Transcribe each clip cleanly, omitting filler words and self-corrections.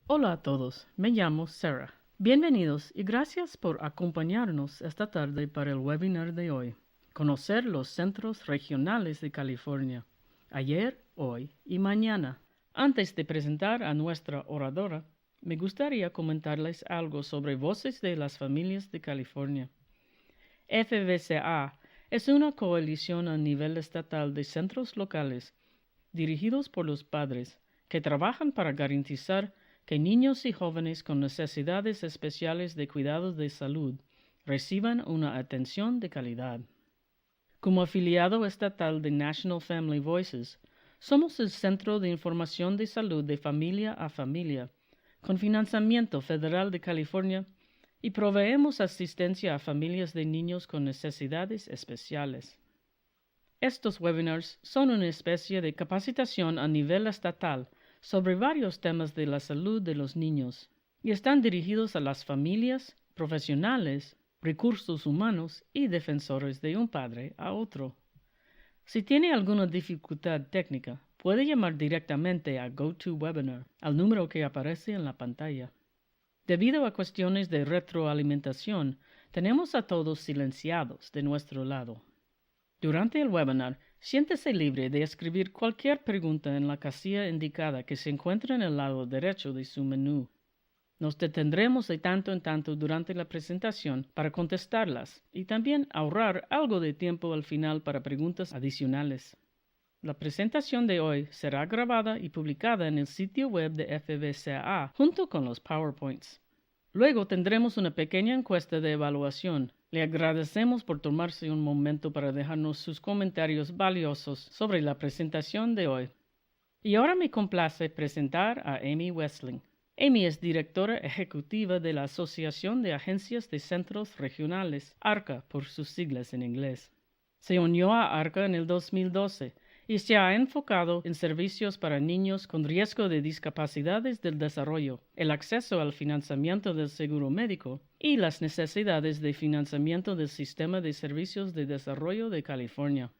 Hola a todos, me llamo Sarah. Bienvenidos y gracias por acompañarnos esta tarde para el webinar de hoy. Conocer los centros regionales de California. Ayer, hoy y mañana. Antes de presentar a nuestra oradora, me gustaría comentarles algo sobre Voces de las Familias de California. FVCA es una coalición a nivel estatal de centros locales dirigidos por los padres que trabajan para garantizar que niños y jóvenes con necesidades especiales de cuidados de salud reciban una atención de calidad. Como afiliado estatal de National Family Voices, somos el Centro de Información de Salud de Familia a Familia, con financiamiento federal de California, y proveemos asistencia a familias de niños con necesidades especiales. Estos webinars son una especie de capacitación a nivel estatal sobre varios temas de la salud de los niños y están dirigidos a las familias, profesionales, recursos humanos y defensores de un padre a otro. Si tiene alguna dificultad técnica, puede llamar directamente a GoToWebinar al número que aparece en la pantalla. Debido a cuestiones de retroalimentación, tenemos a todos silenciados de nuestro lado. Durante el webinar, siéntese libre de escribir cualquier pregunta en la casilla indicada que se encuentra en el lado derecho de su menú. Nos detendremos de tanto en tanto durante la presentación para contestarlas y también ahorrar algo de tiempo al final para preguntas adicionales. La presentación de hoy será grabada y publicada en el sitio web de FVCA junto con los PowerPoints. Luego tendremos una pequeña encuesta de evaluación. Le agradecemos por tomarse un momento para dejarnos sus comentarios valiosos sobre la presentación de hoy. Y ahora me complace presentar a Amy Westling. Amy es directora ejecutiva de la Asociación de Agencias de Centros Regionales, ARCA por sus siglas en inglés. Se unió a ARCA en el 2012 y se ha enfocado en servicios para niños con riesgo de discapacidades del desarrollo, el acceso al financiamiento del seguro médico y las necesidades de financiamiento del Sistema de Servicios de Desarrollo de California.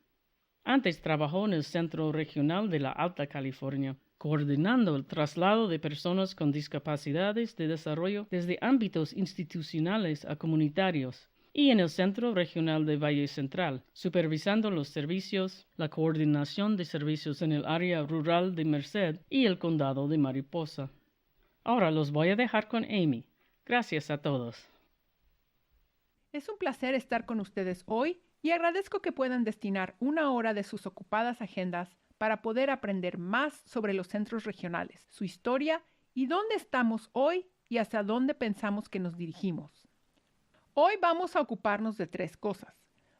Antes trabajó en el Centro Regional de la Alta California, coordinando el traslado de personas con discapacidades de desarrollo desde ámbitos institucionales a comunitarios, y en el Centro Regional de Valle Central, supervisando los servicios, la coordinación de servicios en el área rural de Merced y el condado de Mariposa. Ahora los voy a dejar con Amy. Gracias a todos. Es un placer estar con ustedes hoy y agradezco que puedan destinar una hora de sus ocupadas agendas para poder aprender más sobre los centros regionales, su historia y dónde estamos hoy y hacia dónde pensamos que nos dirigimos. Hoy vamos a ocuparnos de tres cosas.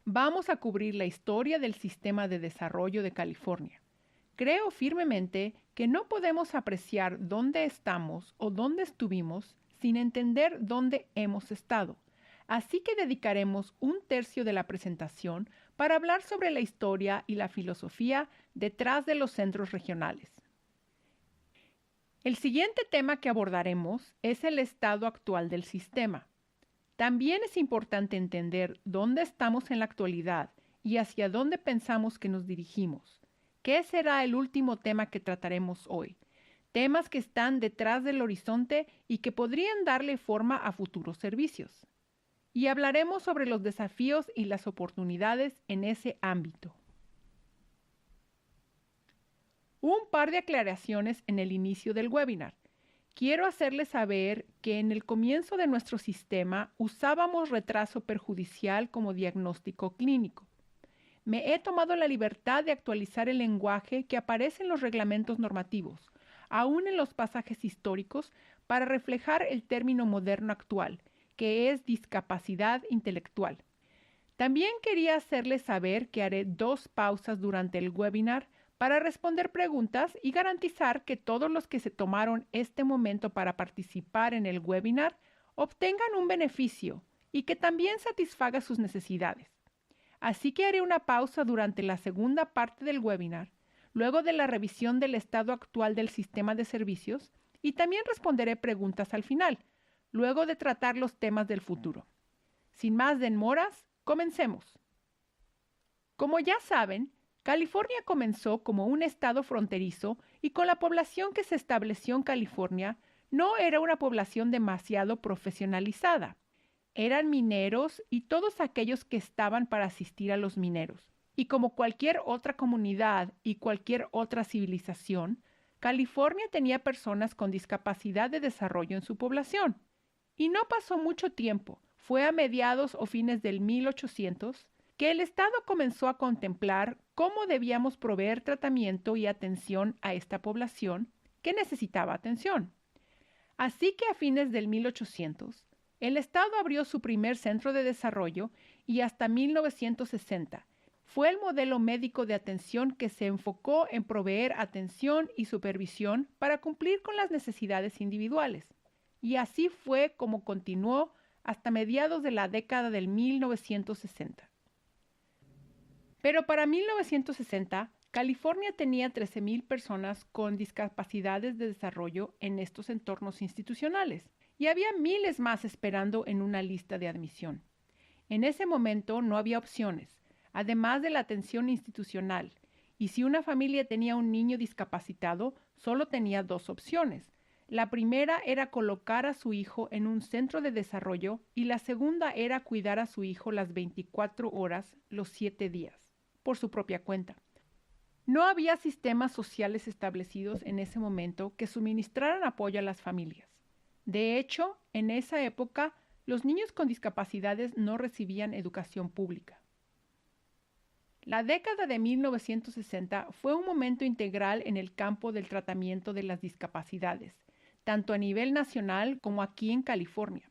Vamos a cubrir la historia del Sistema de Desarrollo de California. Creo firmemente que no podemos apreciar dónde estamos o dónde estuvimos sin entender dónde hemos estado. Así que dedicaremos un tercio de la presentación para hablar sobre la historia y la filosofía detrás de los centros regionales. El siguiente tema que abordaremos es el estado actual del sistema. También es importante entender dónde estamos en la actualidad y hacia dónde pensamos que nos dirigimos. ¿Qué será el último tema que trataremos hoy? Temas que están detrás del horizonte y que podrían darle forma a futuros servicios. Y hablaremos sobre los desafíos y las oportunidades en ese ámbito. Un par de aclaraciones en el inicio del webinar. Quiero hacerles saber que en el comienzo de nuestro sistema usábamos retraso perjudicial como diagnóstico clínico. Me he tomado la libertad de actualizar el lenguaje que aparece en los reglamentos normativos, aún en los pasajes históricos, para reflejar el término moderno actual, que es discapacidad intelectual. También quería hacerles saber que haré 2 pausas durante el webinar para responder preguntas y garantizar que todos los que se tomaron este momento para participar en el webinar obtengan un beneficio y que también satisfaga sus necesidades. Así que haré una pausa durante la segunda parte del webinar, luego de la revisión del estado actual del sistema de servicios, y también responderé preguntas al final, luego de tratar los temas del futuro. Sin más demoras, comencemos. Como ya saben, California comenzó como un estado fronterizo y con la población que se estableció en California, no era una población demasiado profesionalizada. Eran mineros y todos aquellos que estaban para asistir a los mineros. Y como cualquier otra comunidad y cualquier otra civilización, California tenía personas con discapacidad de desarrollo en su población. Y no pasó mucho tiempo, fue a mediados o fines del 1800, que el Estado comenzó a contemplar cómo debíamos proveer tratamiento y atención a esta población que necesitaba atención. Así que a fines del 1800, el Estado abrió su primer centro de desarrollo y hasta 1960 fue el modelo médico de atención que se enfocó en proveer atención y supervisión para cumplir con las necesidades individuales. Y así fue como continuó hasta mediados de la década del 1960. Pero para 1960, California tenía 13,000 personas con discapacidades de desarrollo en estos entornos institucionales y había miles más esperando en una lista de admisión. En ese momento no había opciones, además de la atención institucional, y si una familia tenía un niño discapacitado, solo tenía dos opciones. La primera era colocar a su hijo en un centro de desarrollo y la segunda era cuidar a su hijo las 24 horas, los 7 días, por su propia cuenta. No había sistemas sociales establecidos en ese momento que suministraran apoyo a las familias. De hecho, en esa época, los niños con discapacidades no recibían educación pública. La década de 1960 fue un momento integral en el campo del tratamiento de las discapacidades, tanto a nivel nacional como aquí en California.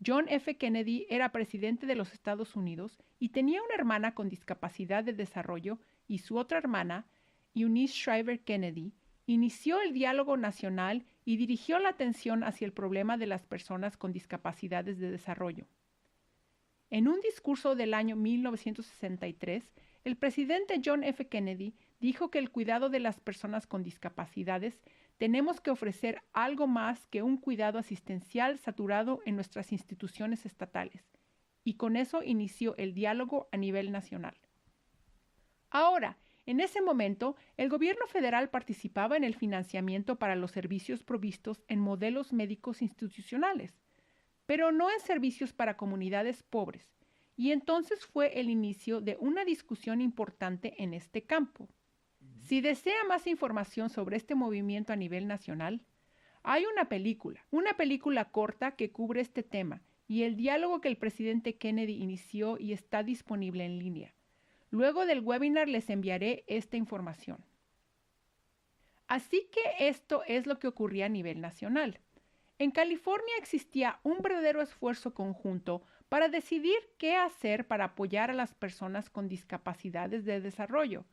John F. Kennedy era presidente de los Estados Unidos y tenía una hermana con discapacidad de desarrollo y su otra hermana, Eunice Shriver Kennedy, inició el diálogo nacional y dirigió la atención hacia el problema de las personas con discapacidades de desarrollo. En un discurso del año 1963, el presidente John F. Kennedy dijo que el cuidado de las personas con discapacidades tenemos que ofrecer algo más que un cuidado asistencial saturado en nuestras instituciones estatales, y con eso inició el diálogo a nivel nacional. Ahora, en ese momento, el gobierno federal participaba en el financiamiento para los servicios provistos en modelos médicos institucionales, pero no en servicios para comunidades pobres, y entonces fue el inicio de una discusión importante en este campo. Si desea más información sobre este movimiento a nivel nacional, hay una película corta que cubre este tema y el diálogo que el presidente Kennedy inició y está disponible en línea. Luego del webinar les enviaré esta información. Así que esto es lo que ocurría a nivel nacional. En California existía un verdadero esfuerzo conjunto para decidir qué hacer para apoyar a las personas con discapacidades de desarrollo,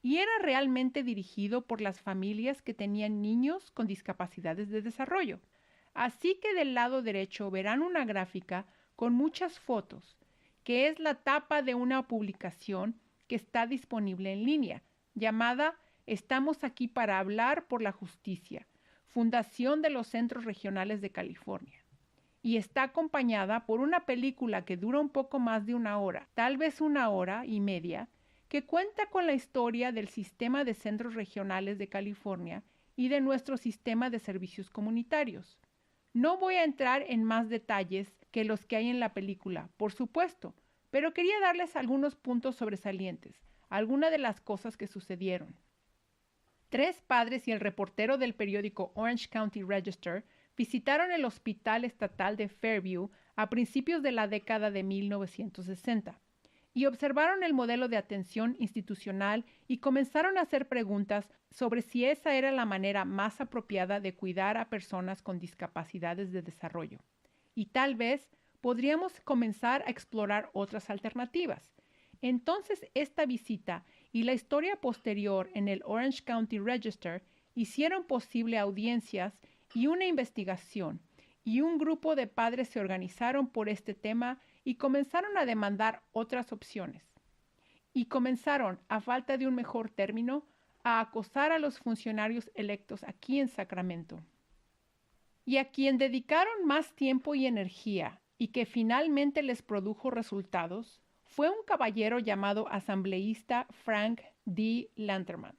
y era realmente dirigido por las familias que tenían niños con discapacidades de desarrollo. Así que del lado derecho verán una gráfica con muchas fotos, que es la tapa de una publicación que está disponible en línea, llamada Estamos aquí para hablar por la justicia, Fundación de los Centros Regionales de California. Y está acompañada por una película que dura un poco más de una hora, tal vez una hora y media, que cuenta con la historia del sistema de centros regionales de California y de nuestro sistema de servicios comunitarios. No voy a entrar en más detalles que los que hay en la película, por supuesto, pero quería darles algunos puntos sobresalientes, algunas de las cosas que sucedieron. 3 padres y el reportero del periódico Orange County Register visitaron el Hospital Estatal de Fairview a principios de la década de 1960 y observaron el modelo de atención institucional y comenzaron a hacer preguntas sobre si esa era la manera más apropiada de cuidar a personas con discapacidades de desarrollo. Y tal vez podríamos comenzar a explorar otras alternativas. Entonces, esta visita y la historia posterior en el Orange County Register hicieron posible audiencias y una investigación, y un grupo de padres se organizaron por este tema y comenzaron a demandar otras opciones. Y comenzaron, a falta de un mejor término, a acosar a los funcionarios electos aquí en Sacramento. Y a quien dedicaron más tiempo y energía y que finalmente les produjo resultados, fue un caballero llamado asambleísta Frank D. Lanterman.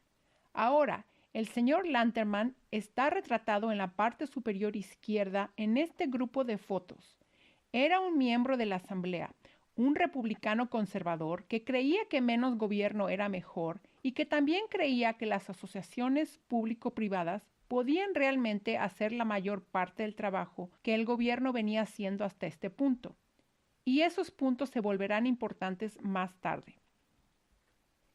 Ahora, El señor Lanterman está retratado en la parte superior izquierda en este grupo de fotos. Era un miembro de la Asamblea, un republicano conservador que creía que menos gobierno era mejor y que también creía que las asociaciones público-privadas podían realmente hacer la mayor parte del trabajo que el gobierno venía haciendo hasta este punto. Y esos puntos se volverán importantes más tarde.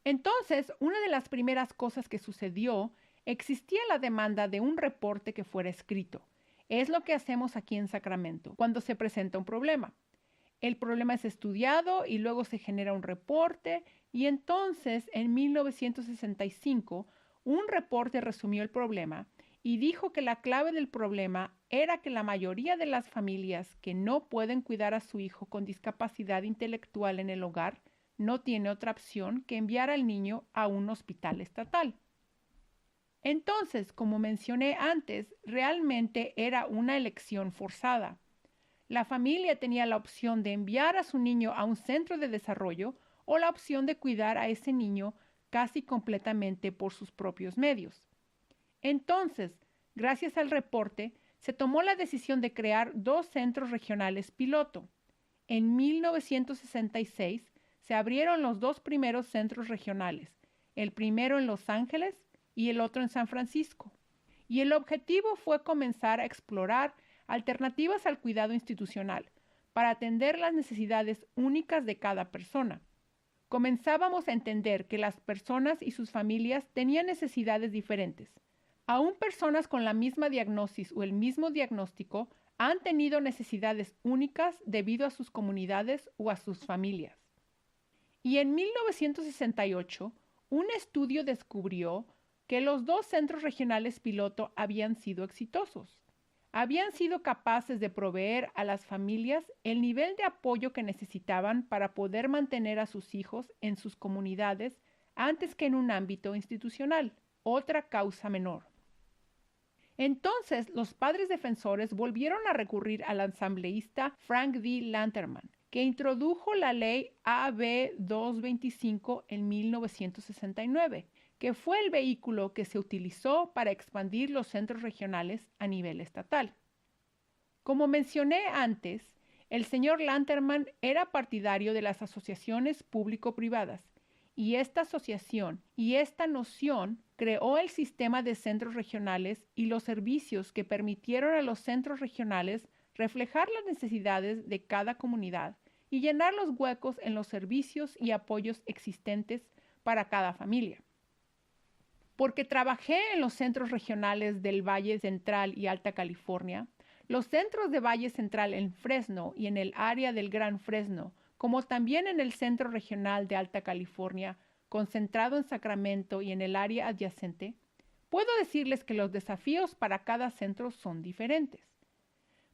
Entonces, una de las primeras cosas que sucedió, existía la demanda de un reporte que fuera escrito. Es lo que hacemos aquí en Sacramento cuando se presenta un problema. El problema es estudiado y luego se genera un reporte y entonces en 1965 un reporte resumió el problema y dijo que la clave del problema era que la mayoría de las familias que no pueden cuidar a su hijo con discapacidad intelectual en el hogar no tiene otra opción que enviar al niño a un hospital estatal. Entonces, como mencioné antes, realmente era una elección forzada. La familia tenía la opción de enviar a su niño a un centro de desarrollo o la opción de cuidar a ese niño casi completamente por sus propios medios. Entonces, gracias al reporte, se tomó la decisión de crear 2 centros regionales piloto. En 1966 se abrieron los 2 primeros centros regionales, el primero en Los Ángeles y el otro en San Francisco. Y el objetivo fue comenzar a explorar alternativas al cuidado institucional para atender las necesidades únicas de cada persona. Comenzábamos a entender que las personas y sus familias tenían necesidades diferentes. Aún personas con la misma diagnosis o el mismo diagnóstico han tenido necesidades únicas debido a sus comunidades o a sus familias. Y en 1968, un estudio descubrió que los 2 centros regionales piloto habían sido exitosos. Habían sido capaces de proveer a las familias el nivel de apoyo que necesitaban para poder mantener a sus hijos en sus comunidades antes que en un ámbito institucional, otra causa menor. Entonces, los padres defensores volvieron a recurrir al asambleísta Frank D. Lanterman, que introdujo la ley AB 225 en 1969, que fue el vehículo que se utilizó para expandir los centros regionales a nivel estatal. Como mencioné antes, el señor Lanterman era partidario de las asociaciones público-privadas, y esta asociación y esta noción creó el sistema de centros regionales y los servicios que permitieron a los centros regionales reflejar las necesidades de cada comunidad y llenar los huecos en los servicios y apoyos existentes para cada familia. Porque trabajé en los centros regionales del Valle Central y Alta California, los centros de Valle Central en Fresno y en el área del Gran Fresno, como también en el Centro Regional de Alta California, concentrado en Sacramento y en el área adyacente, puedo decirles que los desafíos para cada centro son diferentes.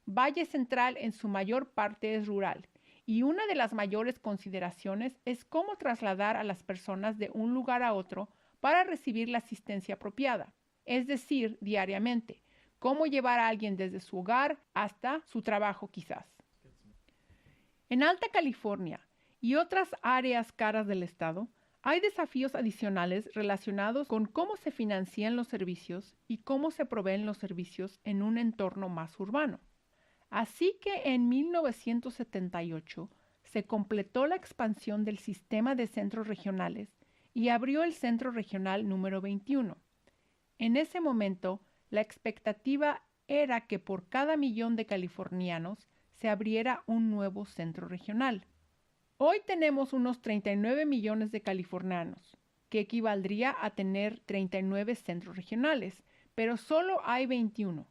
Valle Central en su mayor parte es rural y una de las mayores consideraciones es cómo trasladar a las personas de un lugar a otro para recibir la asistencia apropiada, es decir, diariamente, cómo llevar a alguien desde su hogar hasta su trabajo quizás. En Alta California y otras áreas caras del estado, hay desafíos adicionales relacionados con cómo se financian los servicios y cómo se proveen los servicios en un entorno más urbano. Así que en 1978 se completó la expansión del sistema de centros regionales y abrió el Centro Regional número 21. En ese momento, la expectativa era que por cada 1,000,000 de californianos se abriera un nuevo centro regional. Hoy tenemos unos 39 millones de californianos, que equivaldría a tener 39 centros regionales, pero solo hay 21.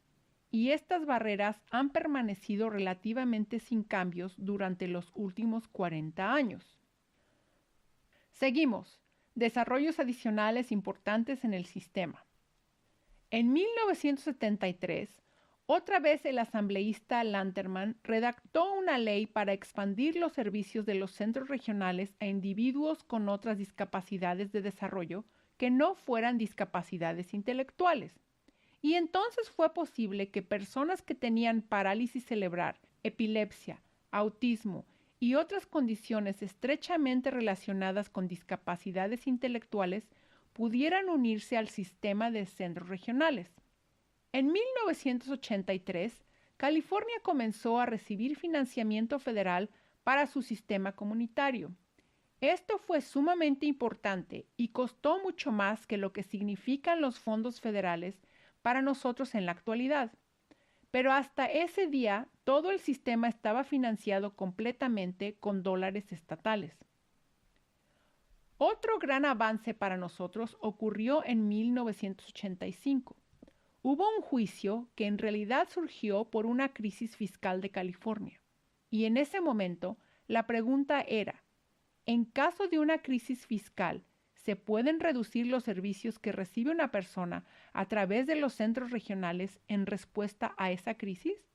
Y estas barreras han permanecido relativamente sin cambios durante los últimos 40 años. Seguimos. Desarrollos adicionales importantes en el sistema. En 1973, otra vez el asambleísta Lanterman redactó una ley para expandir los servicios de los centros regionales a individuos con otras discapacidades de desarrollo que no fueran discapacidades intelectuales. Y entonces fue posible que personas que tenían parálisis cerebral, epilepsia, autismo y otras condiciones estrechamente relacionadas con discapacidades intelectuales pudieran unirse al sistema de centros regionales. En 1983, California comenzó a recibir financiamiento federal para su sistema comunitario. Esto fue sumamente importante y costó mucho más que lo que significan los fondos federales para nosotros en la actualidad. Pero hasta ese día, todo el sistema estaba financiado completamente con dólares estatales. Otro gran avance para nosotros ocurrió en 1985. Hubo un juicio que en realidad surgió por una crisis fiscal de California. Y en ese momento, la pregunta era, en caso de una crisis fiscal, ¿se pueden reducir los servicios que recibe una persona a través de los centros regionales en respuesta a esa crisis?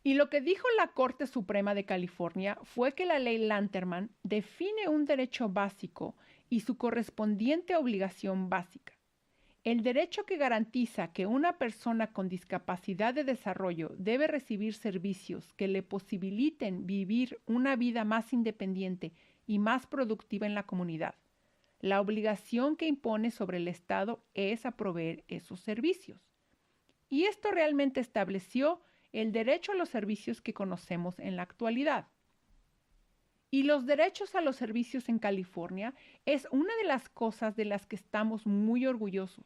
Y lo que dijo la Corte Suprema de California fue que la ley Lanterman define un derecho básico y su correspondiente obligación básica. El derecho que garantiza que una persona con discapacidad de desarrollo debe recibir servicios que le posibiliten vivir una vida más independiente y más productiva en la comunidad. La obligación que impone sobre el Estado es a proveer esos servicios. Y esto realmente estableció el derecho a los servicios que conocemos en la actualidad. Y los derechos a los servicios en California es una de las cosas de las que estamos muy orgullosos.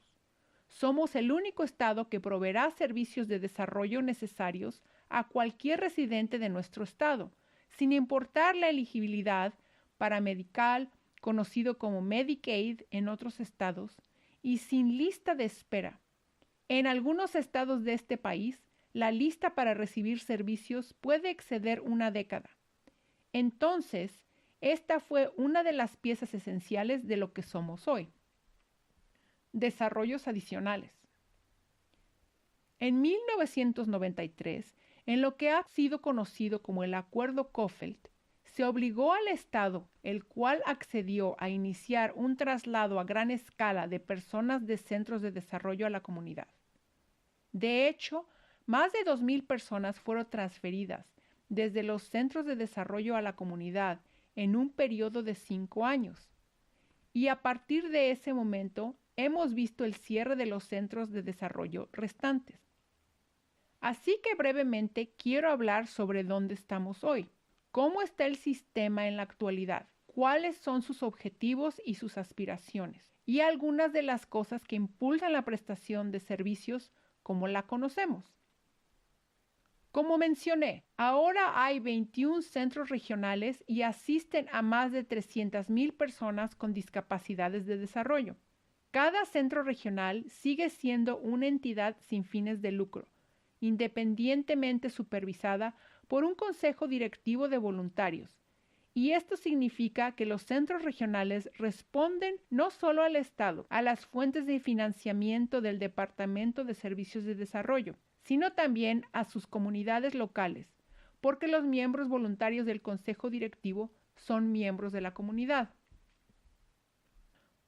Somos el único estado que proveerá servicios de desarrollo necesarios a cualquier residente de nuestro estado, sin importar la elegibilidad para Medi-Cal, conocido como Medicaid en otros estados, y sin lista de espera. En algunos estados de este país, la lista para recibir servicios puede exceder una década. Entonces, esta fue una de las piezas esenciales de lo que somos hoy. Desarrollos adicionales. En 1993, en lo que ha sido conocido como el Acuerdo Cofelt, se obligó al Estado, el cual accedió a iniciar un traslado a gran escala de personas de centros de desarrollo a la comunidad. De hecho, más de 2,000 personas fueron transferidas desde los centros de desarrollo a la comunidad en un periodo de 5 años. Y a partir de ese momento, hemos visto el cierre de los centros de desarrollo restantes. Así que brevemente quiero hablar sobre dónde estamos hoy, cómo está el sistema en la actualidad, cuáles son sus objetivos y sus aspiraciones, y algunas de las cosas que impulsan la prestación de servicios como la conocemos. Como mencioné, ahora hay 21 centros regionales y asisten a más de 300,000 personas con discapacidades de desarrollo. Cada centro regional sigue siendo una entidad sin fines de lucro, independientemente supervisada por un consejo directivo de voluntarios. Y esto significa que los centros regionales responden no solo al Estado, a las fuentes de financiamiento del Departamento de Servicios de Desarrollo, sino también a sus comunidades locales, porque los miembros voluntarios del consejo directivo son miembros de la comunidad.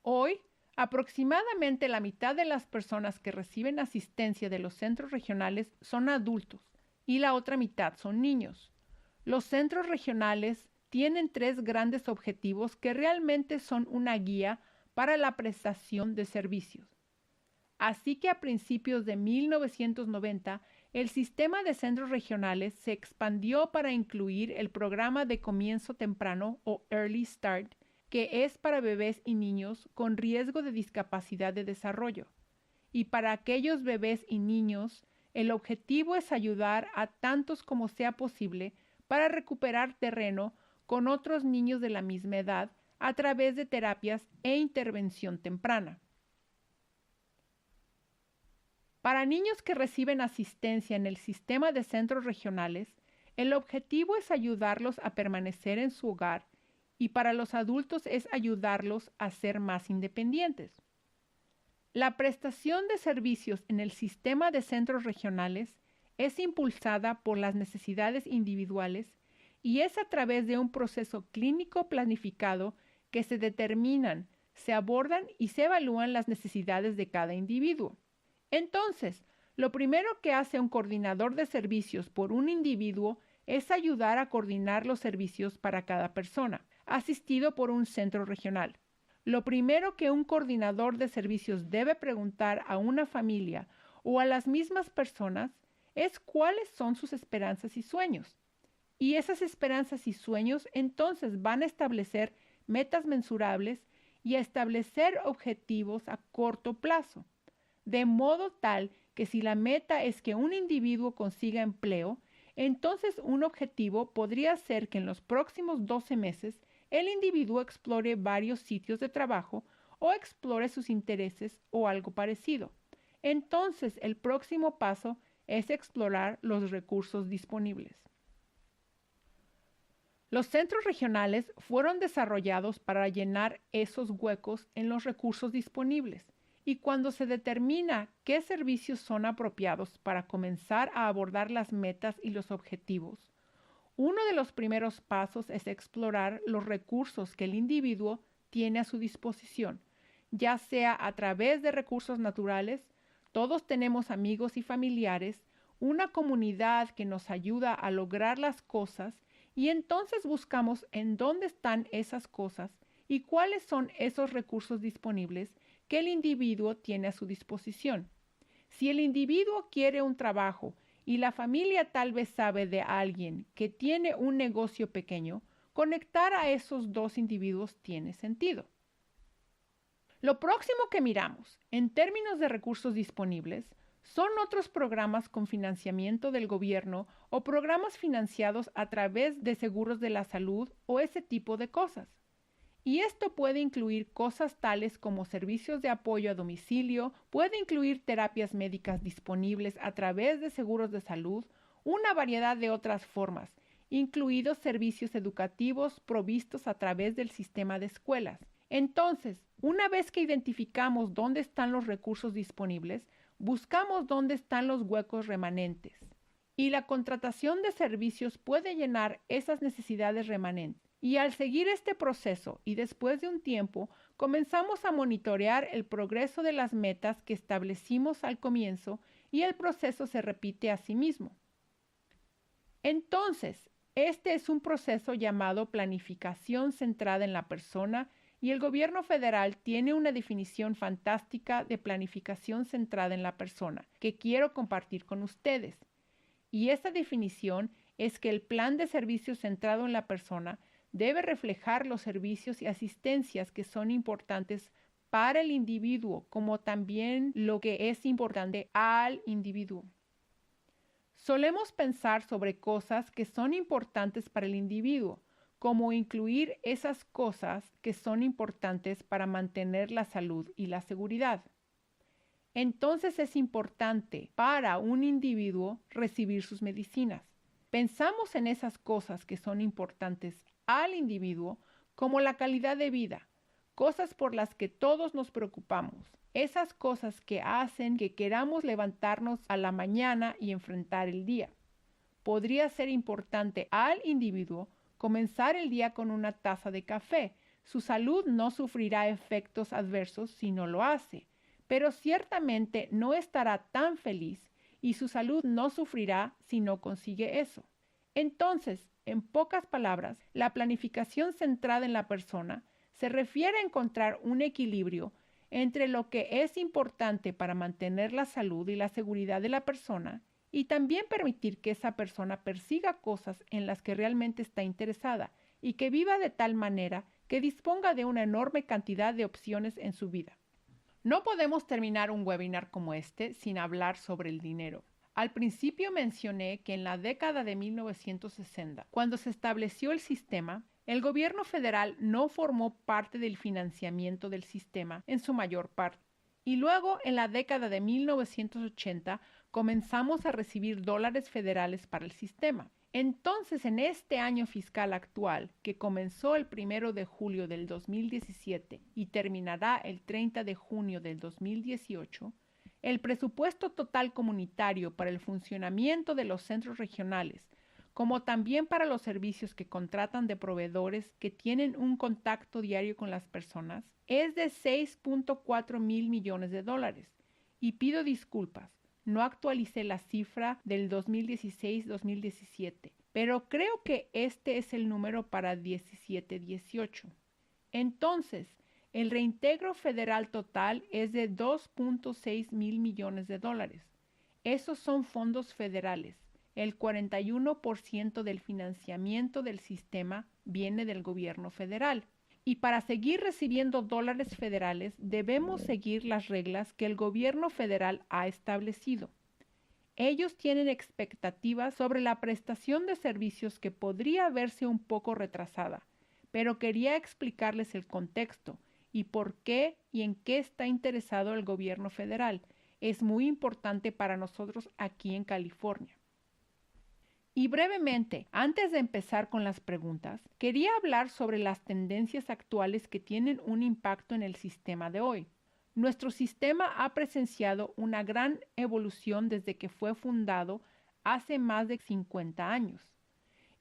Hoy, aproximadamente la mitad de las personas que reciben asistencia de los centros regionales son adultos y la otra mitad son niños. Los centros regionales tienen 3 grandes objetivos que realmente son una guía para la prestación de servicios. Así que a principios de 1990, el sistema de centros regionales se expandió para incluir el programa de comienzo temprano o Early Start, que es para bebés y niños con riesgo de discapacidad de desarrollo. Y para aquellos bebés y niños, el objetivo es ayudar a tantos como sea posible para recuperar terreno con otros niños de la misma edad a través de terapias e intervención temprana. Para niños que reciben asistencia en el sistema de centros regionales, el objetivo es ayudarlos a permanecer en su hogar y para los adultos es ayudarlos a ser más independientes. La prestación de servicios en el sistema de centros regionales es impulsada por las necesidades individuales y es a través de un proceso clínico planificado que se determinan, se abordan y se evalúan las necesidades de cada individuo. Entonces, lo primero que hace un coordinador de servicios por un individuo es ayudar a coordinar los servicios para cada persona, asistido por un centro regional. Lo primero que un coordinador de servicios debe preguntar a una familia o a las mismas personas es cuáles son sus esperanzas y sueños. Y esas esperanzas y sueños entonces van a establecer metas mensurables y a establecer objetivos a corto plazo, de modo tal que si la meta es que un individuo consiga empleo, entonces un objetivo podría ser que en los próximos 12 meses el individuo explore varios sitios de trabajo o explore sus intereses o algo parecido. Entonces el próximo paso es explorar los recursos disponibles. Los centros regionales fueron desarrollados para llenar esos huecos en los recursos disponibles y cuando se determina qué servicios son apropiados para comenzar a abordar las metas y los objetivos, uno de los primeros pasos es explorar los recursos que el individuo tiene a su disposición, ya sea a través de recursos naturales. Todos tenemos amigos y familiares, una comunidad que nos ayuda a lograr las cosas y entonces buscamos en dónde están esas cosas y cuáles son esos recursos disponibles que el individuo tiene a su disposición. Si el individuo quiere un trabajo y la familia tal vez sabe de alguien que tiene un negocio pequeño, conectar a esos dos individuos tiene sentido. Lo próximo que miramos, en términos de recursos disponibles, son otros programas con financiamiento del gobierno o programas financiados a través de seguros de la salud o ese tipo de cosas. Y esto puede incluir cosas tales como servicios de apoyo a domicilio, puede incluir terapias médicas disponibles a través de seguros de salud, una variedad de otras formas, incluidos servicios educativos provistos a través del sistema de escuelas. Entonces, una vez que identificamos dónde están los recursos disponibles, buscamos dónde están los huecos remanentes. Y la contratación de servicios puede llenar esas necesidades remanentes. Y al seguir este proceso y después de un tiempo, comenzamos a monitorear el progreso de las metas que establecimos al comienzo y el proceso se repite a sí mismo. Entonces, este es un proceso llamado planificación centrada en la persona y el gobierno federal tiene una definición fantástica de planificación centrada en la persona que quiero compartir con ustedes. Y esa definición es que el plan de servicios centrado en la persona debe reflejar los servicios y asistencias que son importantes para el individuo, como también lo que es importante al individuo. Solemos pensar sobre cosas que son importantes para el individuo, como incluir esas cosas que son importantes para mantener la salud y la seguridad. Entonces es importante para un individuo recibir sus medicinas. Pensamos en esas cosas que son importantes al individuo como la calidad de vida, cosas por las que todos nos preocupamos, esas cosas que hacen que queramos levantarnos a la mañana y enfrentar el día. Podría ser importante al individuo comenzar el día con una taza de café. Su salud no sufrirá efectos adversos si no lo hace, pero ciertamente no estará tan feliz y su salud no sufrirá si no consigue eso. Entonces, en pocas palabras, la planificación centrada en la persona se refiere a encontrar un equilibrio entre lo que es importante para mantener la salud y la seguridad de la persona y también permitir que esa persona persiga cosas en las que realmente está interesada y que viva de tal manera que disponga de una enorme cantidad de opciones en su vida. No podemos terminar un webinar como este sin hablar sobre el dinero. Al principio mencioné que en la década de 1960, cuando se estableció el sistema, el gobierno federal no formó parte del financiamiento del sistema en su mayor parte. Y luego, en la década de 1980, comenzamos a recibir dólares federales para el sistema. Entonces, en este año fiscal actual, que comenzó el 1 de julio del 2017 y terminará el 30 de junio del 2018, el presupuesto total comunitario para el funcionamiento de los centros regionales, como también para los servicios que contratan de proveedores que tienen un contacto diario con las personas, es de 6.4 mil millones de dólares. Y pido disculpas, no actualicé la cifra del 2016-2017, pero creo que este es el número para 17-18. Entonces, El reintegro federal total es de 2.6 mil millones de dólares. Esos son fondos federales. El 41% del financiamiento del sistema viene del gobierno federal. Y para seguir recibiendo dólares federales, debemos seguir las reglas que el gobierno federal ha establecido. Ellos tienen expectativas sobre la prestación de servicios que podría verse un poco retrasada, pero quería explicarles el contexto y por qué y en qué está interesado el gobierno federal. Es muy importante para nosotros aquí en California. Y brevemente, antes de empezar con las preguntas, quería hablar sobre las tendencias actuales que tienen un impacto en el sistema de hoy. Nuestro sistema ha presenciado una gran evolución desde que fue fundado hace más de 50 años.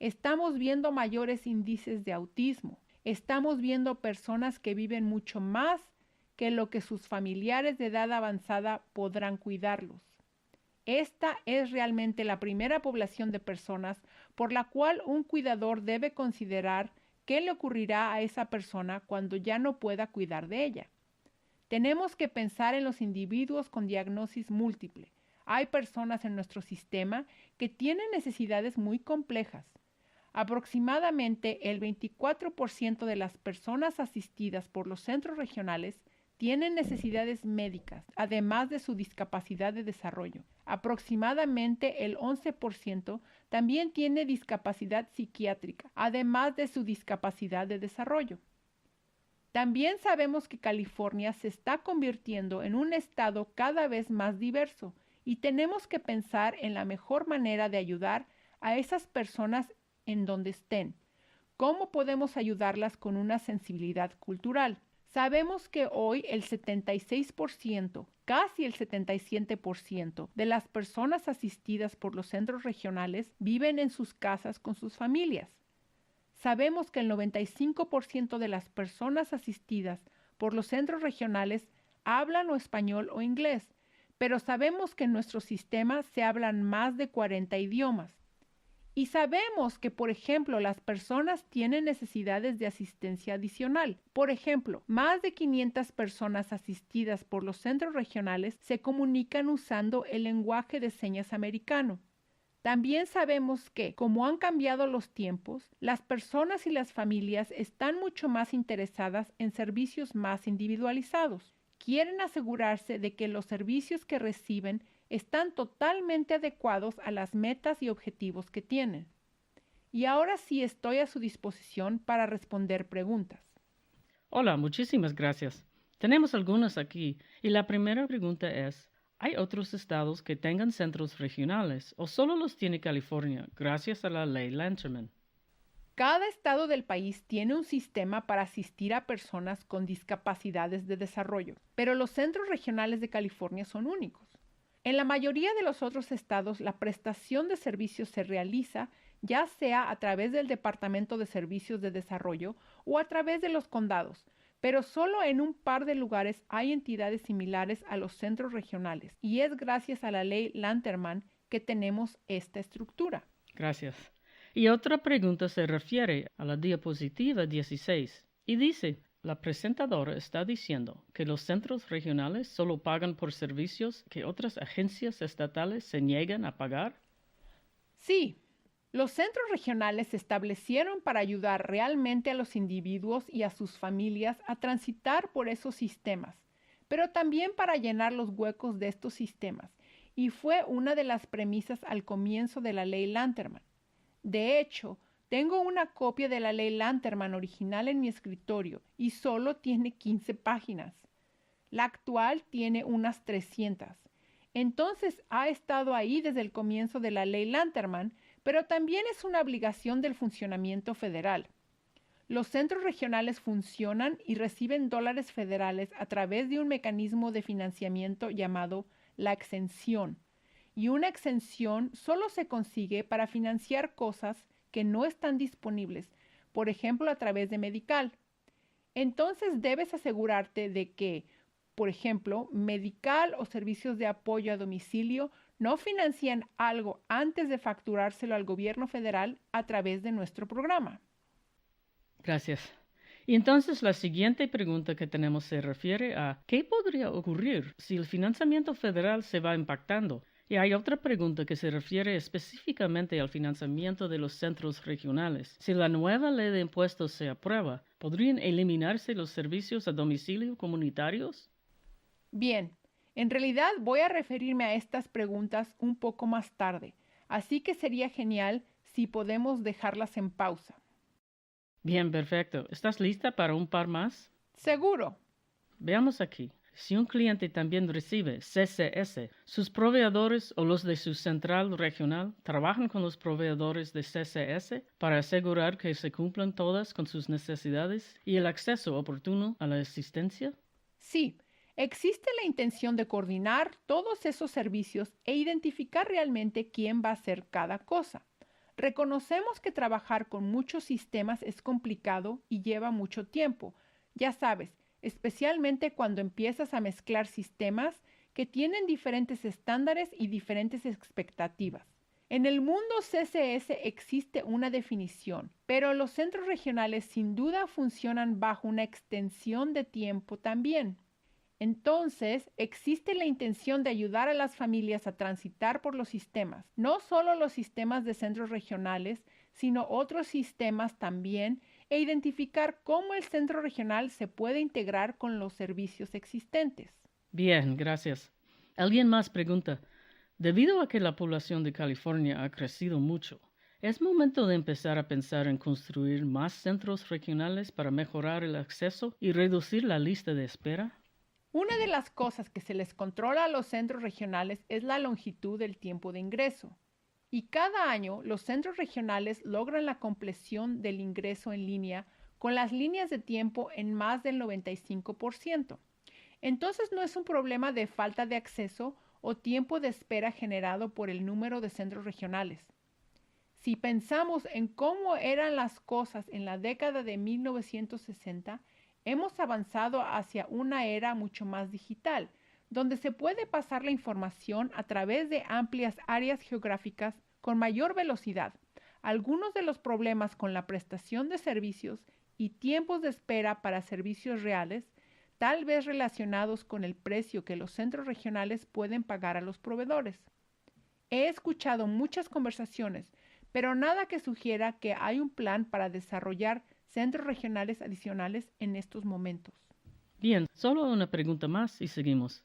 Estamos viendo mayores índices de autismo. Estamos viendo personas que viven mucho más que lo que sus familiares de edad avanzada podrán cuidarlos. Esta es realmente la primera población de personas por la cual un cuidador debe considerar qué le ocurrirá a esa persona cuando ya no pueda cuidar de ella. Tenemos que pensar en los individuos con diagnosis múltiple. Hay personas en nuestro sistema que tienen necesidades muy complejas. Aproximadamente el 24% de las personas asistidas por los centros regionales tienen necesidades médicas, además de su discapacidad de desarrollo. Aproximadamente el 11% también tiene discapacidad psiquiátrica, además de su discapacidad de desarrollo. También sabemos que California se está convirtiendo en un estado cada vez más diverso y tenemos que pensar en la mejor manera de ayudar a esas personas en donde estén. ¿Cómo podemos ayudarlas con una sensibilidad cultural? Sabemos que hoy el 76%, casi el 77% de las personas asistidas por los centros regionales viven en sus casas con sus familias. Sabemos que el 95% de las personas asistidas por los centros regionales hablan o español o inglés, pero sabemos que en nuestro sistema se hablan más de 40 idiomas. Y sabemos que, por ejemplo, las personas tienen necesidades de asistencia adicional. Por ejemplo, más de 500 personas asistidas por los centros regionales se comunican usando el lenguaje de señas americano. También sabemos que, como han cambiado los tiempos, las personas y las familias están mucho más interesadas en servicios más individualizados. Quieren asegurarse de que los servicios que reciben están totalmente adecuados a las metas y objetivos que tienen. Y ahora sí estoy a su disposición para responder preguntas. Hola, muchísimas gracias. Tenemos algunas aquí y la primera pregunta es, ¿hay otros estados que tengan centros regionales o solo los tiene California gracias a la ley Lanterman? Cada estado del país tiene un sistema para asistir a personas con discapacidades de desarrollo, pero los centros regionales de California son únicos. En la mayoría de los otros estados, la prestación de servicios se realiza ya sea a través del Departamento de Servicios de Desarrollo o a través de los condados, pero solo en un par de lugares hay entidades similares a los centros regionales y es gracias a la ley Lanterman que tenemos esta estructura. Gracias. Y otra pregunta se refiere a la diapositiva 16 y dice, la presentadora está diciendo que los centros regionales solo pagan por servicios que otras agencias estatales se niegan a pagar. Sí, los centros regionales se establecieron para ayudar realmente a los individuos y a sus familias a transitar por esos sistemas, pero también para llenar los huecos de estos sistemas, y fue una de las premisas al comienzo de la ley Lanterman. De hecho, tengo una copia de la ley Lanterman original en mi escritorio y solo tiene 15 páginas. La actual tiene unas 300. Entonces ha estado ahí desde el comienzo de la ley Lanterman, pero también es una obligación del funcionamiento federal. Los centros regionales funcionan y reciben dólares federales a través de un mecanismo de financiamiento llamado la exención. Y una exención solo se consigue para financiar cosas que no están disponibles, por ejemplo, a través de Medical. Entonces debes asegurarte de que, por ejemplo, Medical o servicios de apoyo a domicilio no financian algo antes de facturárselo al gobierno federal a través de nuestro programa. Gracias. Y entonces la siguiente pregunta que tenemos se refiere a ¿qué podría ocurrir si el financiamiento federal se va impactando? Y hay otra pregunta que se refiere específicamente al financiamiento de los centros regionales. Si la nueva ley de impuestos se aprueba, ¿podrían eliminarse los servicios a domicilio comunitarios? Bien, en realidad voy a referirme a estas preguntas un poco más tarde, así que sería genial si podemos dejarlas en pausa. Bien, perfecto. ¿Estás lista para un par más? Seguro. Veamos aquí. Si un cliente también recibe CCS, sus proveedores o los de su central regional trabajan con los proveedores de CCS para asegurar que se cumplan todas con sus necesidades y el acceso oportuno a la asistencia. Sí, existe la intención de coordinar todos esos servicios e identificar realmente quién va a hacer cada cosa. Reconocemos que trabajar con muchos sistemas es complicado y lleva mucho tiempo. Ya sabes, especialmente cuando empiezas a mezclar sistemas que tienen diferentes estándares y diferentes expectativas. En el mundo CCS existe una definición, pero los centros regionales sin duda funcionan bajo una extensión de tiempo también. Entonces, existe la intención de ayudar a las familias a transitar por los sistemas, no solo los sistemas de centros regionales, sino otros sistemas también, e identificar cómo el centro regional se puede integrar con los servicios existentes. Bien, gracias. Alguien más pregunta, debido a que la población de California ha crecido mucho, ¿es momento de empezar a pensar en construir más centros regionales para mejorar el acceso y reducir la lista de espera? Una de las cosas que se les controla a los centros regionales es la longitud del tiempo de ingreso. Y cada año los centros regionales logran la compleción del ingreso en línea con las líneas de tiempo en más del 95%. Entonces no es un problema de falta de acceso o tiempo de espera generado por el número de centros regionales. Si pensamos en cómo eran las cosas en la década de 1960, hemos avanzado hacia una era mucho más digital, donde se puede pasar la información a través de amplias áreas geográficas con mayor velocidad. Algunos de los problemas con la prestación de servicios y tiempos de espera para servicios reales, tal vez relacionados con el precio que los centros regionales pueden pagar a los proveedores. He escuchado muchas conversaciones, pero nada que sugiera que hay un plan para desarrollar centros regionales adicionales en estos momentos. Bien, solo una pregunta más y seguimos.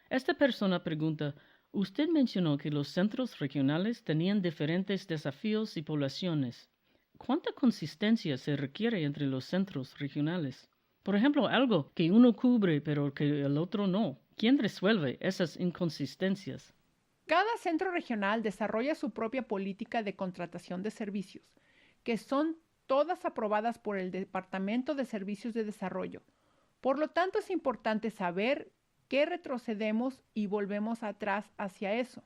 Esta persona pregunta, usted mencionó que los centros regionales tenían diferentes desafíos y poblaciones. ¿Cuánta consistencia se requiere entre los centros regionales? Por ejemplo, algo que uno cubre pero que el otro no. ¿Quién resuelve esas inconsistencias? Cada centro regional desarrolla su propia política de contratación de servicios, que son todas aprobadas por el Departamento de Servicios de Desarrollo. Por lo tanto, es importante saber qué retrocedemos y volvemos atrás hacia eso.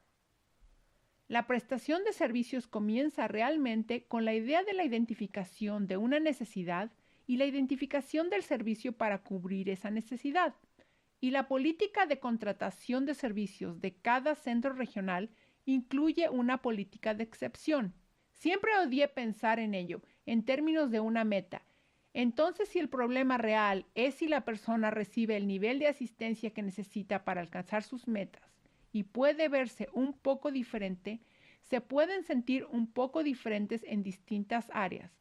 La prestación de servicios comienza realmente con la idea de la identificación de una necesidad y la identificación del servicio para cubrir esa necesidad. Y la política de contratación de servicios de cada centro regional incluye una política de excepción. Siempre odié pensar en ello, en términos de una meta. Entonces, si el problema real es si la persona recibe el nivel de asistencia que necesita para alcanzar sus metas y puede verse un poco diferente, se pueden sentir un poco diferentes en distintas áreas.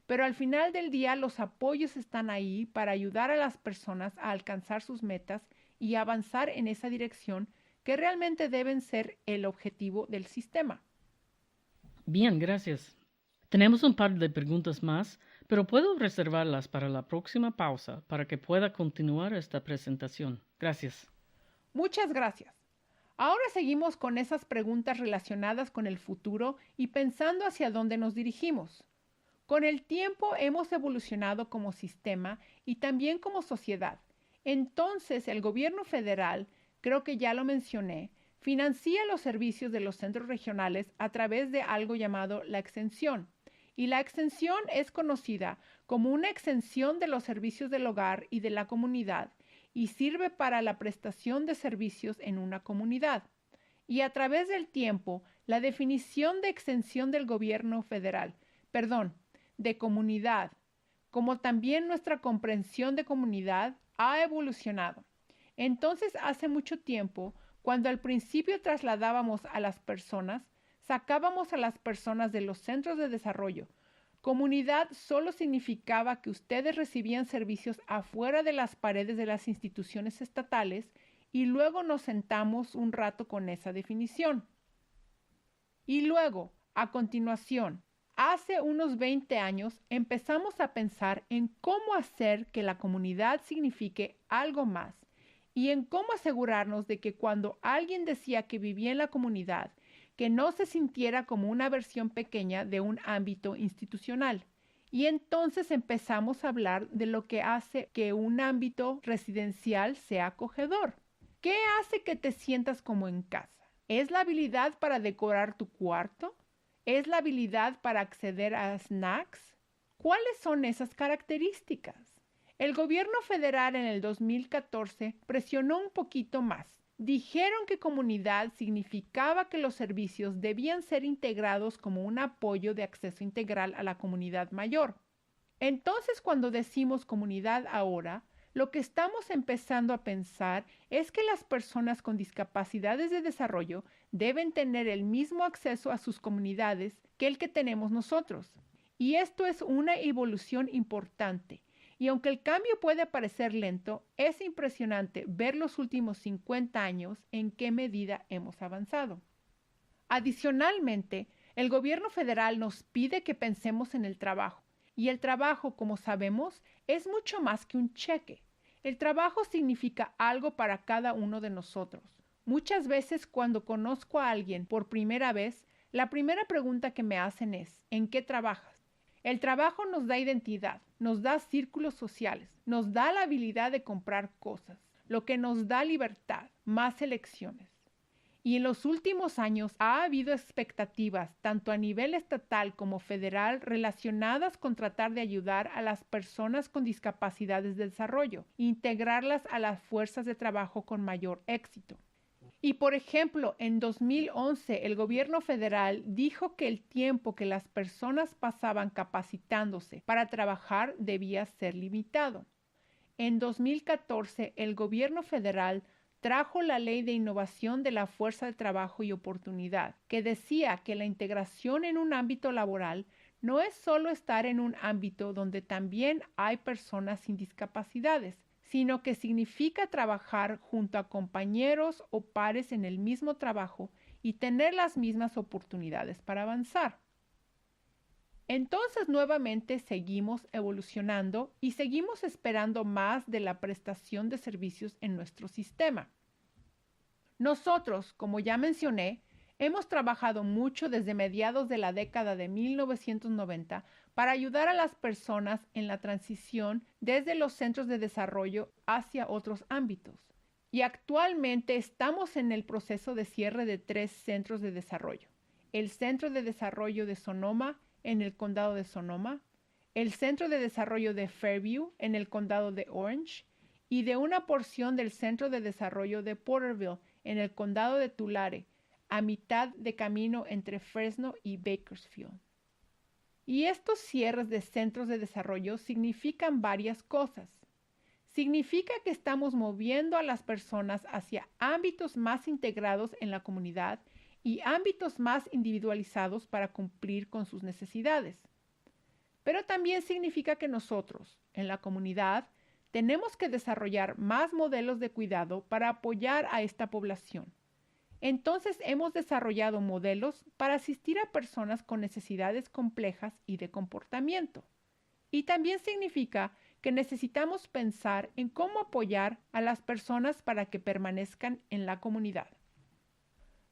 Pero al final del día los apoyos están ahí para ayudar a las personas a alcanzar sus metas y avanzar en esa dirección que realmente deben ser el objetivo del sistema. Bien, gracias. Tenemos un par de preguntas más, pero puedo reservarlas para la próxima pausa para que pueda continuar esta presentación. Gracias. Muchas gracias. Ahora seguimos con esas preguntas relacionadas con el futuro y pensando hacia dónde nos dirigimos. Con el tiempo hemos evolucionado como sistema y también como sociedad. Entonces el gobierno federal, creo que ya lo mencioné, financia los servicios de los centros regionales a través de algo llamado la exención. Y la exención es conocida como una exención de los servicios del hogar y de la comunidad y sirve para la prestación de servicios en una comunidad. Y a través del tiempo, la definición de exención del gobierno federal, de comunidad, como también nuestra comprensión de comunidad ha evolucionado. Entonces, hace mucho tiempo, cuando al principio trasladábamos a las personas, sacábamos a las personas de los centros de desarrollo. Comunidad solo significaba que ustedes recibían servicios afuera de las paredes de las instituciones estatales y luego nos sentamos un rato con esa definición. Y luego, a continuación, hace unos 20 años empezamos a pensar en cómo hacer que la comunidad signifique algo más y en cómo asegurarnos de que cuando alguien decía que vivía en la comunidad, que no se sintiera como una versión pequeña de un ámbito institucional. Y entonces empezamos a hablar de lo que hace que un ámbito residencial sea acogedor. ¿Qué hace que te sientas como en casa? ¿Es la habilidad para decorar tu cuarto? ¿Es la habilidad para acceder a snacks? ¿Cuáles son esas características? El gobierno federal en el 2014 presionó un poquito más. Dijeron que comunidad significaba que los servicios debían ser integrados como un apoyo de acceso integral a la comunidad mayor. Entonces, cuando decimos comunidad ahora, lo que estamos empezando a pensar es que las personas con discapacidades de desarrollo deben tener el mismo acceso a sus comunidades que el que tenemos nosotros. Y esto es una evolución importante. Y aunque el cambio puede parecer lento, es impresionante ver los últimos 50 años en qué medida hemos avanzado. Adicionalmente, el gobierno federal nos pide que pensemos en el trabajo. Y el trabajo, como sabemos, es mucho más que un cheque. El trabajo significa algo para cada uno de nosotros. Muchas veces cuando conozco a alguien por primera vez, la primera pregunta que me hacen es, ¿en qué trabajas? El trabajo nos da identidad, nos da círculos sociales, nos da la habilidad de comprar cosas, lo que nos da libertad, más elecciones. Y en los últimos años ha habido expectativas, tanto a nivel estatal como federal, relacionadas con tratar de ayudar a las personas con discapacidades de desarrollo, integrarlas a las fuerzas de trabajo con mayor éxito. Y por ejemplo, en 2011 el gobierno federal dijo que el tiempo que las personas pasaban capacitándose para trabajar debía ser limitado. En 2014 el gobierno federal trajo la Ley de Innovación de la Fuerza de Trabajo y Oportunidad, que decía que la integración en un ámbito laboral no es solo estar en un ámbito donde también hay personas sin discapacidades, sino que significa trabajar junto a compañeros o pares en el mismo trabajo y tener las mismas oportunidades para avanzar. Entonces nuevamente seguimos evolucionando y seguimos esperando más de la prestación de servicios en nuestro sistema. Nosotros, como ya mencioné, hemos trabajado mucho desde mediados de la década de 1990 para ayudar a las personas en la transición desde los centros de desarrollo hacia otros ámbitos. Y actualmente estamos en el proceso de cierre de 3 centros de desarrollo. El Centro de Desarrollo de Sonoma en el condado de Sonoma, el Centro de Desarrollo de Fairview en el condado de Orange y de una porción del Centro de Desarrollo de Porterville en el condado de Tulare, a mitad de camino entre Fresno y Bakersfield. Y estos cierres de centros de desarrollo significan varias cosas. Significa que estamos moviendo a las personas hacia ámbitos más integrados en la comunidad y ámbitos más individualizados para cumplir con sus necesidades. Pero también significa que nosotros, en la comunidad, tenemos que desarrollar más modelos de cuidado para apoyar a esta población. Entonces hemos desarrollado modelos para asistir a personas con necesidades complejas y de comportamiento. Y también significa que necesitamos pensar en cómo apoyar a las personas para que permanezcan en la comunidad.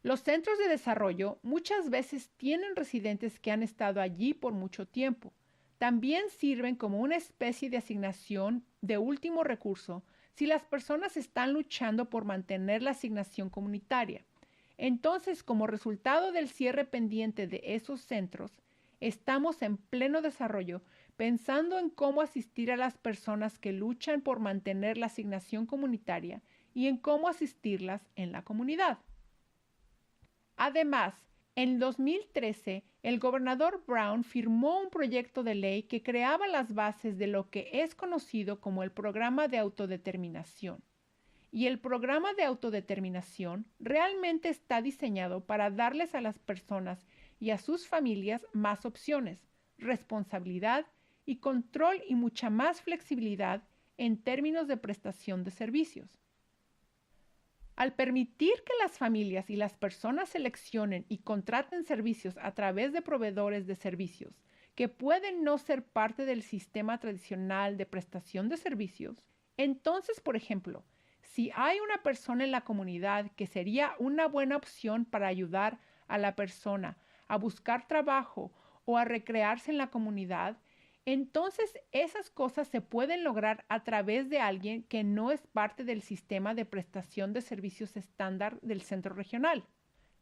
Los centros de desarrollo muchas veces tienen residentes que han estado allí por mucho tiempo. También sirven como una especie de asignación de último recurso si las personas están luchando por mantener la asignación comunitaria. Entonces, como resultado del cierre pendiente de esos centros, estamos en pleno desarrollo pensando en cómo asistir a las personas que luchan por mantener la asignación comunitaria y en cómo asistirlas en la comunidad. Además, En 2013, el gobernador Brown firmó un proyecto de ley que creaba las bases de lo que es conocido como el Programa de Autodeterminación. Y el Programa de Autodeterminación realmente está diseñado para darles a las personas y a sus familias más opciones, responsabilidad y control y mucha más flexibilidad en términos de prestación de servicios. Al permitir que las familias y las personas seleccionen y contraten servicios a través de proveedores de servicios que pueden no ser parte del sistema tradicional de prestación de servicios, entonces, por ejemplo, si hay una persona en la comunidad que sería una buena opción para ayudar a la persona a buscar trabajo o a recrearse en la comunidad, entonces esas cosas se pueden lograr a través de alguien que no es parte del sistema de prestación de servicios estándar del centro regional.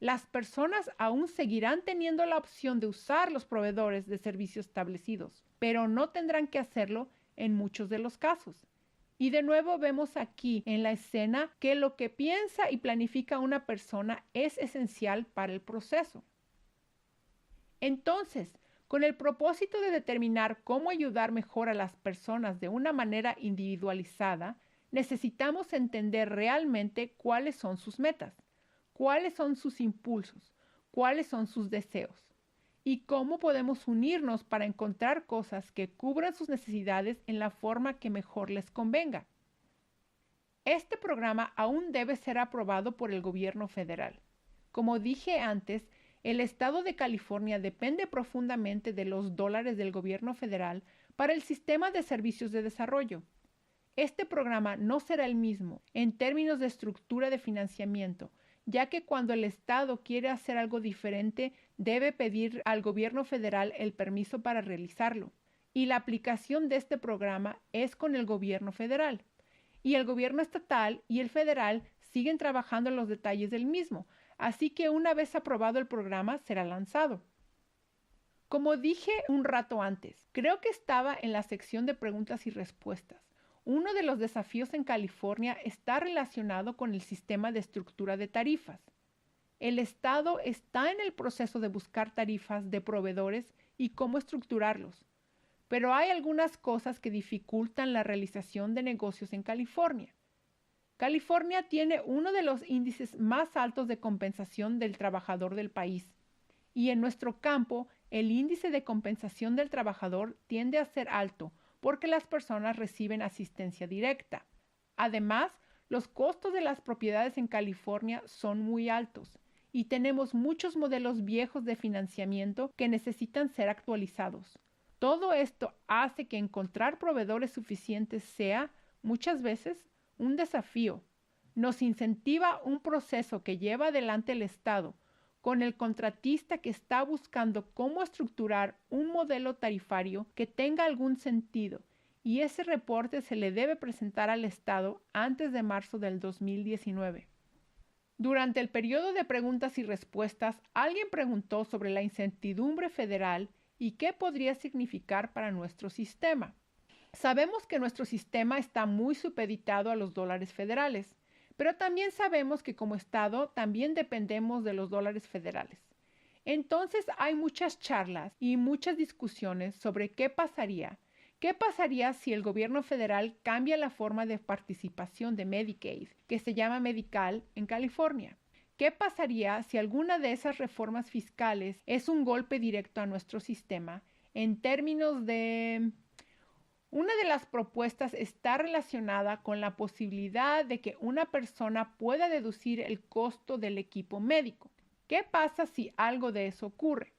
Las personas aún seguirán teniendo la opción de usar los proveedores de servicios establecidos, pero no tendrán que hacerlo en muchos de los casos. Y de nuevo vemos aquí en la escena que lo que piensa y planifica una persona es esencial para el proceso. Entonces, con el propósito de determinar cómo ayudar mejor a las personas de una manera individualizada, necesitamos entender realmente cuáles son sus metas, cuáles son sus impulsos, cuáles son sus deseos y cómo podemos unirnos para encontrar cosas que cubran sus necesidades en la forma que mejor les convenga. Este programa aún debe ser aprobado por el gobierno federal. Como dije antes, el estado de California depende profundamente de los dólares del gobierno federal para el sistema de servicios de desarrollo. Este programa no será el mismo en términos de estructura de financiamiento, ya que cuando el estado quiere hacer algo diferente, debe pedir al gobierno federal el permiso para realizarlo. Y la aplicación de este programa es con el gobierno federal. Y el gobierno estatal y el federal siguen trabajando en los detalles del mismo, así que una vez aprobado el programa será lanzado. Como dije un rato antes, creo que estaba en la sección de preguntas y respuestas. Uno de los desafíos en California está relacionado con el sistema de estructura de tarifas. El estado está en el proceso de buscar tarifas de proveedores y cómo estructurarlos, pero hay algunas cosas que dificultan la realización de negocios en California. California tiene uno de los índices más altos de compensación del trabajador del país. Y en nuestro campo, el índice de compensación del trabajador tiende a ser alto porque las personas reciben asistencia directa. Además, los costos de las propiedades en California son muy altos y tenemos muchos modelos viejos de financiamiento que necesitan ser actualizados. Todo esto hace que encontrar proveedores suficientes sea, muchas veces, un desafío. Nos incentiva un proceso que lleva adelante el Estado con el contratista que está buscando cómo estructurar un modelo tarifario que tenga algún sentido, y ese reporte se le debe presentar al Estado antes de marzo del 2019. Durante el periodo de preguntas y respuestas, alguien preguntó sobre la incertidumbre federal y qué podría significar para nuestro sistema. Sabemos que nuestro sistema está muy supeditado a los dólares federales, pero también sabemos que como Estado también dependemos de los dólares federales. Entonces hay muchas charlas y muchas discusiones sobre qué pasaría si el gobierno federal cambia la forma de participación de Medicaid, que se llama Medi-Cal en California. ¿Qué pasaría si alguna de esas reformas fiscales es un golpe directo a nuestro sistema en términos de... Una de las propuestas está relacionada con la posibilidad de que una persona pueda deducir el costo del equipo médico. ¿Qué pasa si algo de eso ocurre?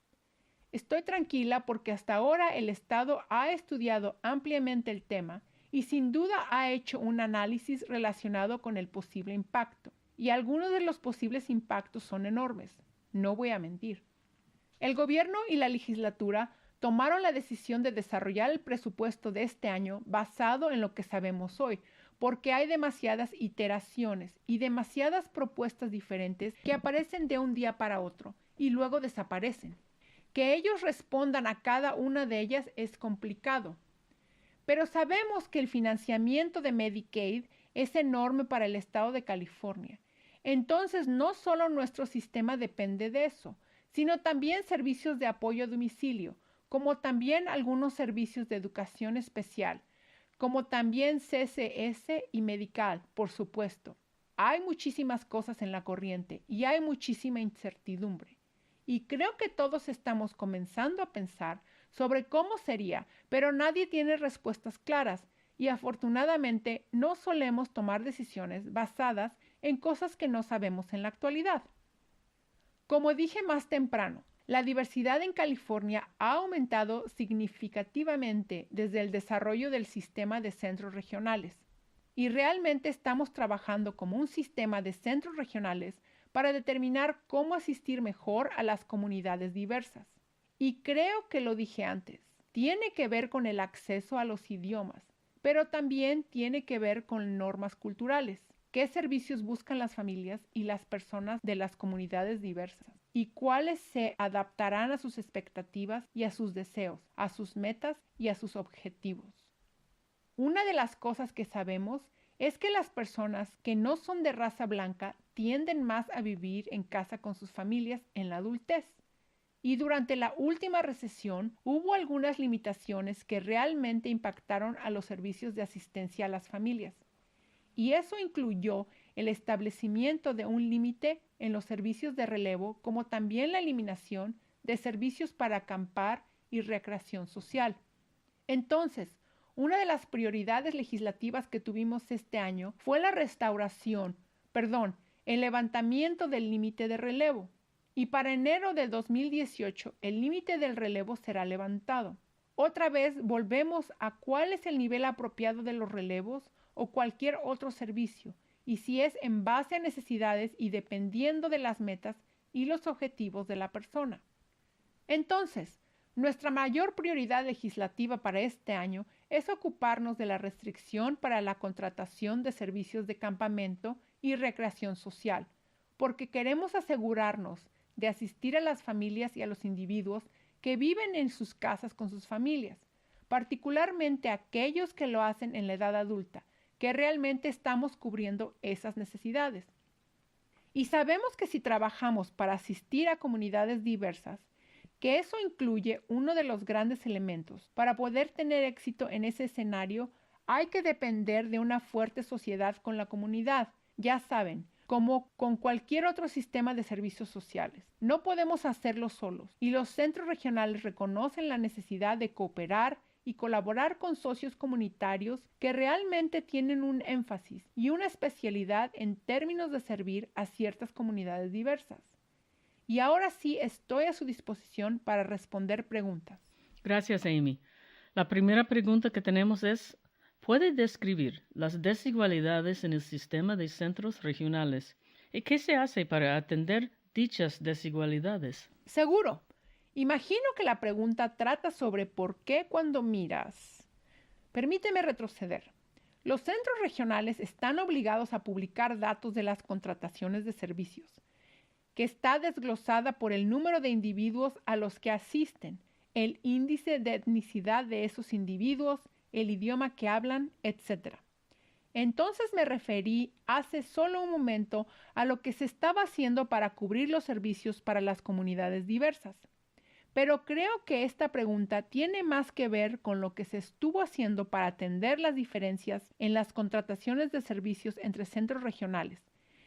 Estoy tranquila porque hasta ahora el Estado ha estudiado ampliamente el tema y sin duda ha hecho un análisis relacionado con el posible impacto. Y algunos de los posibles impactos son enormes, no voy a mentir. El gobierno y la legislatura tomaron la decisión de desarrollar el presupuesto de este año basado en lo que sabemos hoy, porque hay demasiadas iteraciones y demasiadas propuestas diferentes que aparecen de un día para otro y luego desaparecen. Que ellos respondan a cada una de ellas es complicado. Pero sabemos que el financiamiento de Medicaid es enorme para el estado de California. Entonces, no solo nuestro sistema depende de eso, sino también servicios de apoyo a domicilio, como también algunos servicios de educación especial, como también CCS y medical, por supuesto. Hay muchísimas cosas en la corriente y hay muchísima incertidumbre. Y creo que todos estamos comenzando a pensar sobre cómo sería, pero nadie tiene respuestas claras y afortunadamente no solemos tomar decisiones basadas en cosas que no sabemos en la actualidad. Como dije más temprano, la diversidad en California ha aumentado significativamente desde el desarrollo del sistema de centros regionales y realmente estamos trabajando como un sistema de centros regionales para determinar cómo asistir mejor a las comunidades diversas. Y creo que lo dije antes, tiene que ver con el acceso a los idiomas, pero también tiene que ver con normas culturales. ¿Qué servicios buscan las familias y las personas de las comunidades diversas? ¿Y cuáles se adaptarán a sus expectativas y a sus deseos, a sus metas y a sus objetivos? Una de las cosas que sabemos es que las personas que no son de raza blanca tienden más a vivir en casa con sus familias en la adultez. Y durante la última recesión hubo algunas limitaciones que realmente impactaron a los servicios de asistencia a las familias. Y eso incluyó el establecimiento de un límite en los servicios de relevo, como también la eliminación de servicios para acampar y recreación social. Entonces, una de las prioridades legislativas que tuvimos este año fue el levantamiento del límite de relevo. Y para enero de 2018, el límite del relevo será levantado. Otra vez volvemos a cuál es el nivel apropiado de los relevos o cualquier otro servicio, y si es en base a necesidades y dependiendo de las metas y los objetivos de la persona. Entonces, nuestra mayor prioridad legislativa para este año es ocuparnos de la restricción para la contratación de servicios de campamento y recreación social, porque queremos asegurarnos de asistir a las familias y a los individuos que viven en sus casas con sus familias, particularmente aquellos que lo hacen en la edad adulta, que realmente estamos cubriendo esas necesidades. Y sabemos que si trabajamos para asistir a comunidades diversas, que eso incluye uno de los grandes elementos. Para poder tener éxito en ese escenario, hay que depender de una fuerte sociedad con la comunidad. Ya saben, como con cualquier otro sistema de servicios sociales. No podemos hacerlo solos y los centros regionales reconocen la necesidad de cooperar y colaborar con socios comunitarios que realmente tienen un énfasis y una especialidad en términos de servir a ciertas comunidades diversas. Y ahora sí estoy a su disposición para responder preguntas. Gracias, Amy. La primera pregunta que tenemos es, ¿puede describir las desigualdades en el sistema de centros regionales y qué se hace para atender dichas desigualdades? Seguro. Imagino que la pregunta trata sobre por qué cuando miras. Permíteme retroceder. Los centros regionales están obligados a publicar datos de las contrataciones de servicios, que está desglosada por el número de individuos a los que asisten, el índice de etnicidad de esos individuos, el idioma que hablan, etc. Entonces me referí hace solo un momento a lo que se estaba haciendo para cubrir los servicios para las comunidades diversas. Pero creo que esta pregunta tiene más que ver con lo que se estuvo haciendo para atender las diferencias en las contrataciones de servicios entre centros regionales.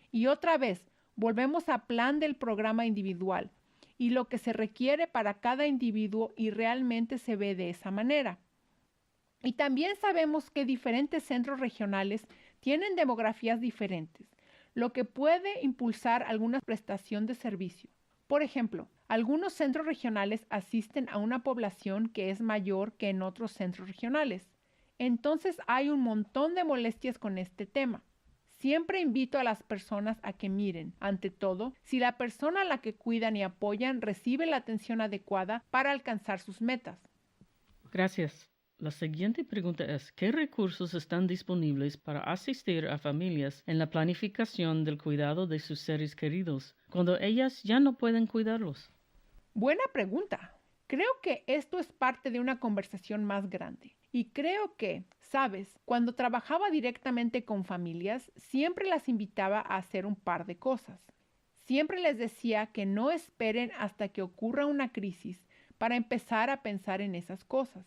Y otra vez, volvemos a plan del programa individual y lo que se requiere para cada individuo y realmente se ve de esa manera. Y también sabemos que diferentes centros regionales tienen demografías diferentes, lo que puede impulsar alguna prestación de servicio. Por ejemplo, algunos centros regionales asisten a una población que es mayor que en otros centros regionales. Entonces hay un montón de molestias con este tema. Siempre invito a las personas a que miren, ante todo, si la persona a la que cuidan y apoyan recibe la atención adecuada para alcanzar sus metas. Gracias. La siguiente pregunta es, ¿qué recursos están disponibles para asistir a familias en la planificación del cuidado de sus seres queridos cuando ellas ya no pueden cuidarlos? Buena pregunta. Creo que esto es parte de una conversación más grande. Y creo que, sabes, cuando trabajaba directamente con familias, siempre las invitaba a hacer un par de cosas. Siempre les decía que no esperen hasta que ocurra una crisis para empezar a pensar en esas cosas.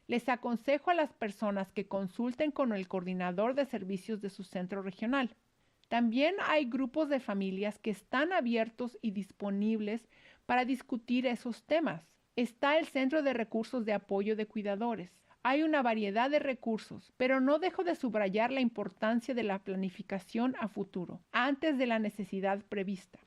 Les aconsejo a las personas que consulten con el coordinador de servicios de su centro regional. También hay grupos de familias que están abiertos y disponibles para discutir esos temas. Está el Centro de Recursos de Apoyo de Cuidadores. Hay una variedad de recursos, pero no dejo de subrayar la importancia de la planificación a futuro, antes de la necesidad prevista.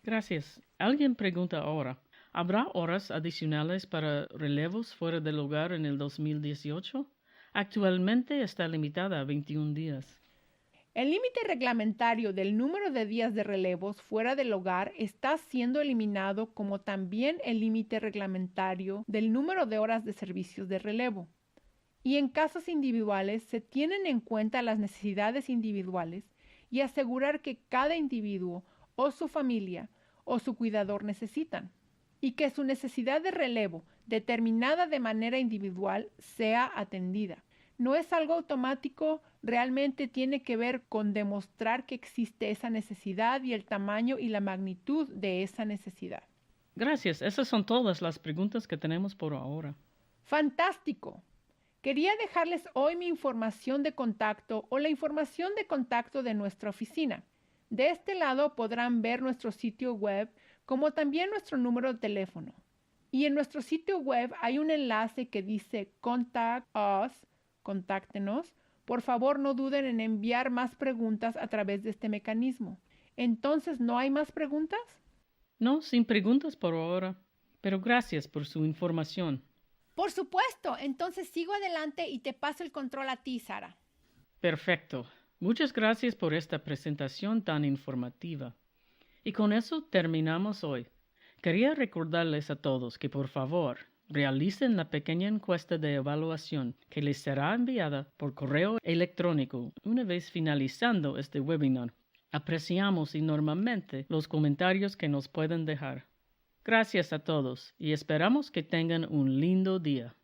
Gracias. Alguien pregunta ahora, ¿habrá horas adicionales para relevos fuera del hogar en el 2018? Actualmente está limitada a 21 días. El límite reglamentario del número de días de relevos fuera del hogar está siendo eliminado, como también el límite reglamentario del número de horas de servicios de relevo. Y en casos individuales se tienen en cuenta las necesidades individuales y asegurar que cada individuo o su familia o su cuidador necesitan, y que su necesidad de relevo, determinada de manera individual, sea atendida. No es algo automático, realmente tiene que ver con demostrar que existe esa necesidad y el tamaño y la magnitud de esa necesidad. Gracias. Esas son todas las preguntas que tenemos por ahora. ¡Fantástico! Quería dejarles hoy mi información de contacto o la información de contacto de nuestra oficina. De este lado podrán ver nuestro sitio web como también nuestro número de teléfono. Y en nuestro sitio web hay un enlace que dice Contact Us, contáctenos. Por favor, no duden en enviar más preguntas a través de este mecanismo. Entonces, ¿no hay más preguntas? No, sin preguntas por ahora, pero gracias por su información. Por supuesto. Entonces sigo adelante y te paso el control a ti, Sara. Perfecto. Muchas gracias por esta presentación tan informativa. Y con eso terminamos hoy. Quería recordarles a todos que por favor realicen la pequeña encuesta de evaluación que les será enviada por correo electrónico una vez finalizando este webinar. Apreciamos enormemente los comentarios que nos pueden dejar. Gracias a todos y esperamos que tengan un lindo día.